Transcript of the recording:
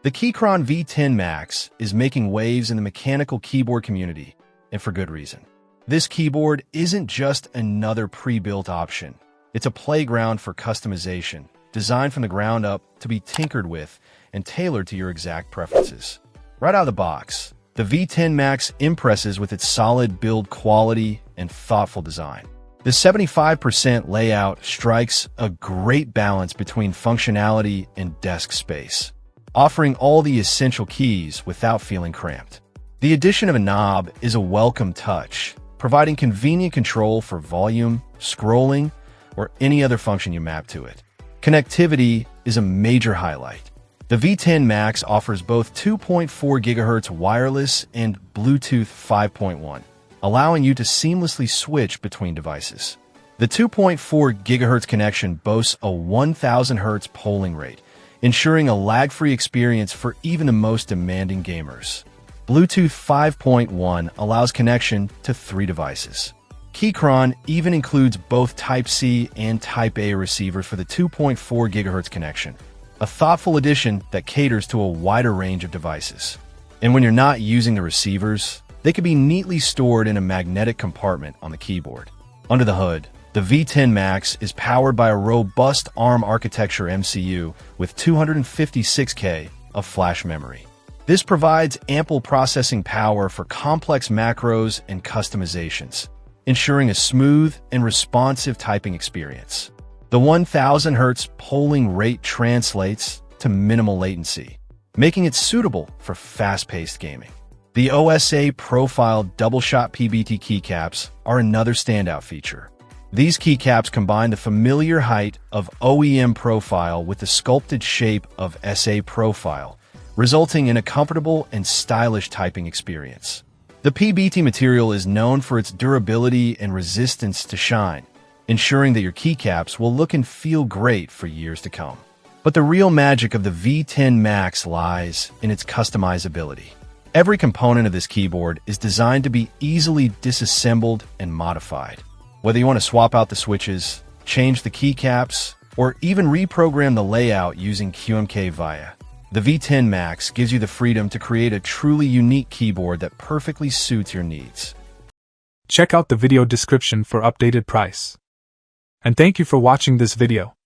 The Keychron V10 Max is making waves in the mechanical keyboard community, and for good reason. This keyboard isn't just another pre-built option. It's a playground for customization, designed from the ground up to be tinkered with and tailored to your exact preferences. Right out of the box, the V10 Max impresses with its solid build quality and thoughtful design. The 75% layout strikes a great balance between functionality and desk space, offering all the essential keys without feeling cramped. The addition of a knob is a welcome touch, providing convenient control for volume, scrolling, or any other function you map to it. Connectivity is a major highlight. The V10 Max offers both 2.4 GHz wireless and Bluetooth 5.1, allowing you to seamlessly switch between devices. The 2.4 GHz connection boasts a 1000 Hz polling rate, ensuring a lag-free experience for even the most demanding gamers. Bluetooth 5.1 allows connection to 3 devices. Keychron even includes both Type-C and Type-A receivers for the 2.4 GHz connection, a thoughtful addition that caters to a wider range of devices. And when you're not using the receivers, they can be neatly stored in a magnetic compartment on the keyboard. Under the hood, the V10 Max is powered by a robust ARM architecture MCU with 256K of flash memory. This provides ample processing power for complex macros and customizations, ensuring a smooth and responsive typing experience. The 1000 Hz polling rate translates to minimal latency, making it suitable for fast-paced gaming. The OSA profile double-shot PBT keycaps are another standout feature. These keycaps combine the familiar height of OEM profile with the sculpted shape of SA profile, resulting in a comfortable and stylish typing experience. The PBT material is known for its durability and resistance to shine, ensuring that your keycaps will look and feel great for years to come. But the real magic of the V10 Max lies in its customizability. Every component of this keyboard is designed to be easily disassembled and modified. Whether you want to swap out the switches, change the keycaps, or even reprogram the layout using QMK VIA, the V10 Max gives you the freedom to create a truly unique keyboard that perfectly suits your needs. Check out the video description for updated price. And thank you for watching this video.